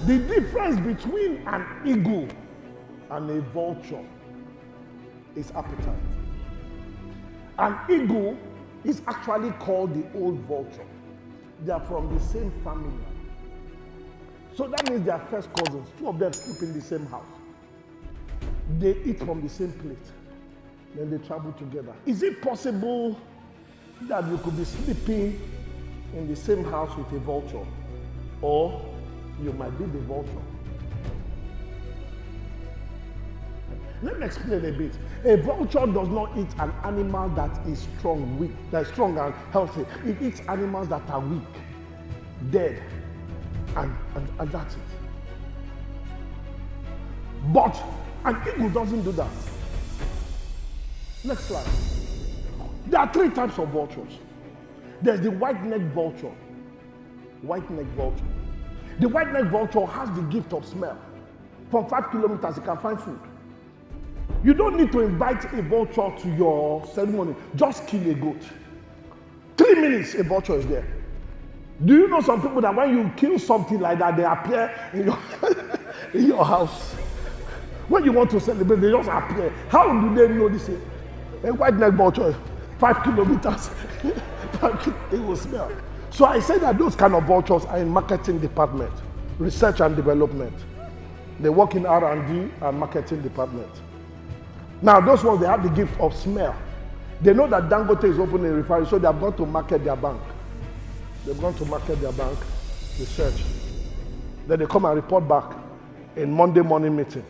The difference between an eagle and a vulture is appetite. An eagle is actually called the old vulture. They are from the same family. So that means they are first cousins. Two of them sleep in the same house. They eat from the same plate. Then they travel together. Is it possible that you could be sleeping in the same house with a vulture? Or you might be the vulture. Let me explain a bit. A vulture does not eat an animal that is strong, weak, that is strong and healthy. It eats animals that are weak, dead, and that's it. But an eagle doesn't do that. Next slide. There are three types of vultures. There's the white-necked vulture. White-necked vulture. The white-necked vulture has the gift of smell. From 5 kilometers, it can find food. You don't need to invite a vulture to your ceremony. Just kill a goat. 3 minutes, a vulture is there. Do you know some people that when you kill something like that, they appear in your house? When you want to celebrate, they just appear. How do they know this? A white-necked vulture, 5 kilometers, it will smell. So I say that those kind of vultures are in marketing department, research and development. They work in R&D and marketing department. Now those ones, they have the gift of smell. They know that Dangote is opening a refinery, so they have gone to market their bank. They've gone to market their bank, research. Then they come and report back in Monday morning meeting.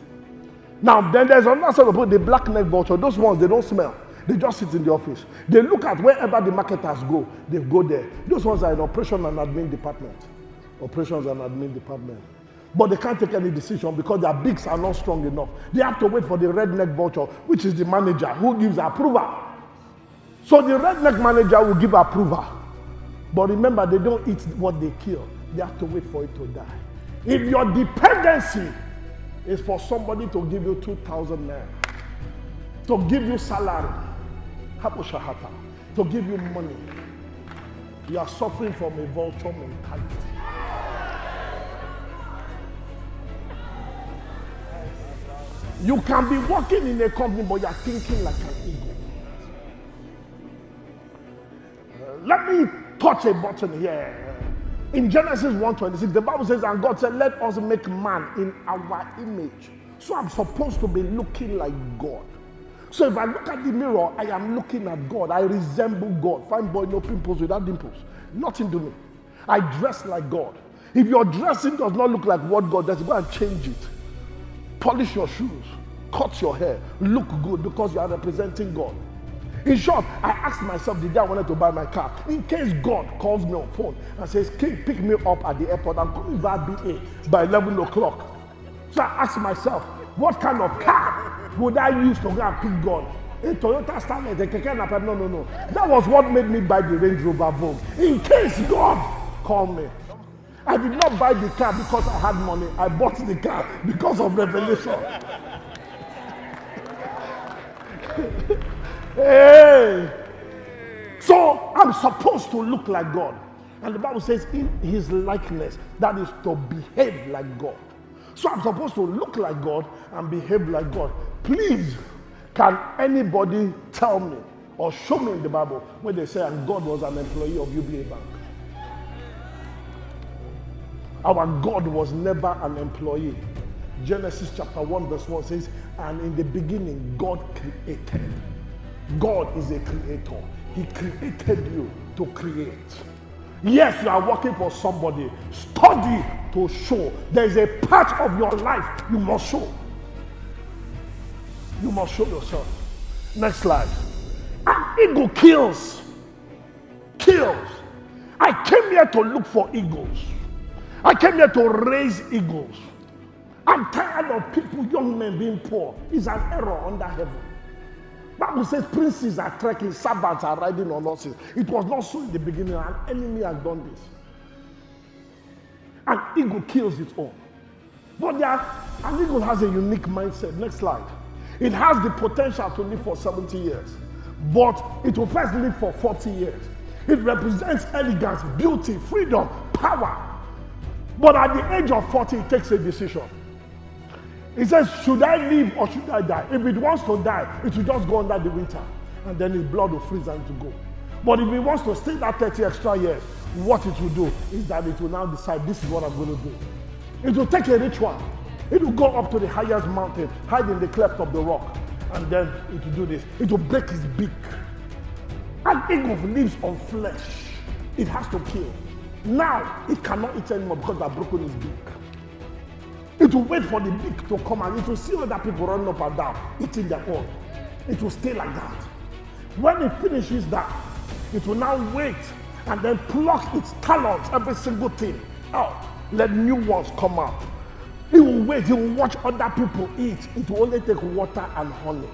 Now then there's another set of people, the black-necked vulture. Those ones, they don't smell. They just sit in the office. They look at wherever the marketers go, they go there. Those ones are in operation and admin department. Operations and admin department. But they can't take any decision because their beaks are not strong enough. They have to wait for the red-necked vulture, which is the manager, who gives approval. So the red-necked manager will give approval. But remember, they don't eat what they kill. They have to wait for it to die. If your dependency is for somebody to give you 2,000 naira, to give you salary, to give you money, you are suffering from a vulture mentality. You can be working in a company, but you are thinking like an eagle. Let me touch a button here. In Genesis 1:26, the Bible says, and God said, let us make man in our image. So I'm supposed to be looking like God. So if I look at the mirror, I am looking at God. I resemble God. Fine boy, no pimples without dimples. Nothing to me. I dress like God. If your dressing does not look like what God does, go and change it. Polish your shoes. Cut your hair. Look good because you are representing God. In short, I asked myself the day I wanted to buy my car, in case God calls me on phone and says, "King, pick me up at the airport. I'm coming back BA by 11 o'clock. So I asked myself, what kind of car would I use to go and pick God? A Toyota Starlet, a Keke Napep? No. That was what made me buy the Range Rover Vogue. In case God called me. I did not buy the car because I had money. I bought the car because of revelation. Hey. So I'm supposed to look like God. And the Bible says in his likeness, that is to behave like God. So I'm supposed to look like God and behave like God. Please, can anybody tell me or show me in the Bible where they say and God was an employee of UBA Bank? Our God was never an employee. Genesis chapter 1 verse 1 says, and in the beginning God created. God is a creator. He created you to create. Yes, you are working for somebody. Study to show. There is a part of your life you must show. You must show yourself. Next slide. An eagle kills. Kills. I came here to look for eagles. I came here to raise eagles. I'm tired of people, young men being poor. It's an error under heaven. Bible says princes are trekking, servants are riding on horses. It was not so in the beginning. An enemy has done this. An eagle kills its own. But an eagle has a unique mindset. Next slide. It has the potential to live for 70 years. But it will first live for 40 years. It represents elegance, beauty, freedom, power. But at the age of 40, he takes a decision. He says, should I live or should I die? If it wants to die, it will just go under the winter. And then his blood will freeze and it will go. But if he wants to stay that 30 extra years, what it will do is that it will now decide, this is what I'm going to do. It will take a rich one. It will go up to the highest mountain, hide in the cleft of the rock, and then it will do this. It will break his beak. An eagle lives on flesh. It has to kill. Now, it cannot eat anymore because they've broken his beak. It will wait for the beak to come and it will see other people running up and down, eating their own. It will stay like that. When it finishes that, it will now wait and then pluck its talons, every single thing out. Let new ones come out. It will wait, it will watch other people eat. It will only take water and honey.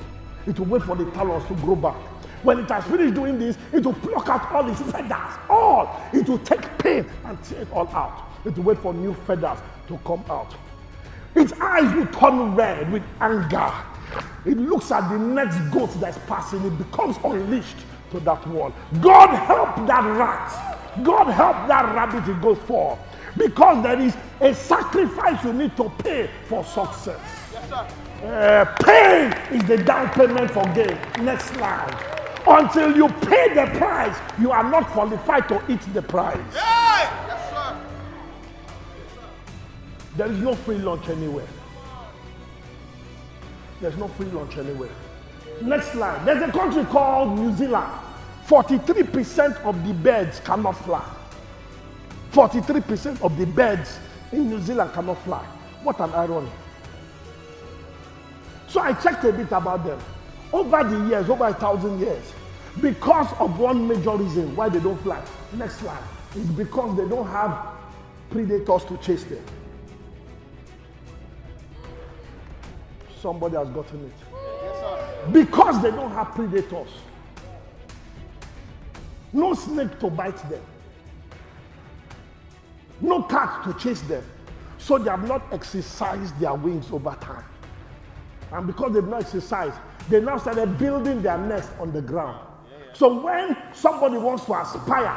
It will wait for the talons to grow back. When it has finished doing this, it will pluck out all its feathers. All. It will take pain and tear it all out. It will wait for new feathers to come out. Its eyes will turn red with anger. It looks at the next goat that's passing. It becomes unleashed to that one. God help that rat. God help that rabbit it goes for. Because there is a sacrifice you need to pay for success. Yes, sir. Pain is the down payment for gain. Next slide. Until you pay the price, you are not qualified to eat the price. Hey! Yes, sir. There is no free lunch anywhere. There's no free lunch anywhere. Next slide. There's a country called New Zealand. 43% of the birds cannot fly. 43% of the birds in New Zealand cannot fly. What an irony. So I checked a bit about them. Over the years, over 1,000 years, because of one major reason why they don't fly. Next slide. It's because they don't have predators to chase them. Somebody has gotten it. Yes, sir. Because they don't have predators. No snake to bite them. No cat to chase them. So they have not exercised their wings over time. And because they've not exercised, they now started building their nest on the ground. So when somebody wants to aspire,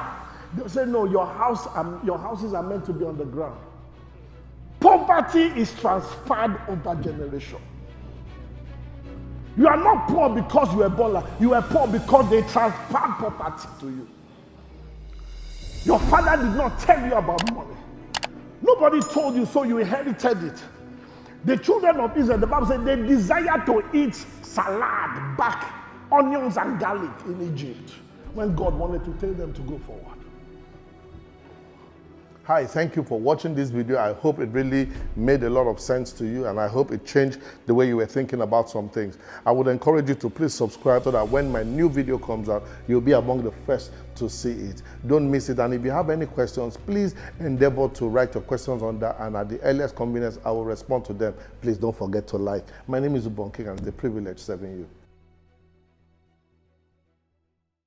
they'll say, no, your houses are meant to be on the ground. Poverty is transferred over generation. You are not poor because you were born. You were poor because they transferred property to you. Your father did not tell you about money. Nobody told you, so you inherited it. The children of Israel, the Bible said, they desire to eat salad, back, onions and garlic in Egypt when God wanted to tell them to go forward. Hi, thank you for watching this video. I hope it really made a lot of sense to you, and I hope it changed the way you were thinking about some things. I would encourage you to please subscribe so that when my new video comes out, you'll be among the first to see it. Don't miss it. And if you have any questions, please endeavor to write your questions on that, and at the earliest convenience, I will respond to them. Please don't forget to like. My name is UBONG, and it's a privilege serving you.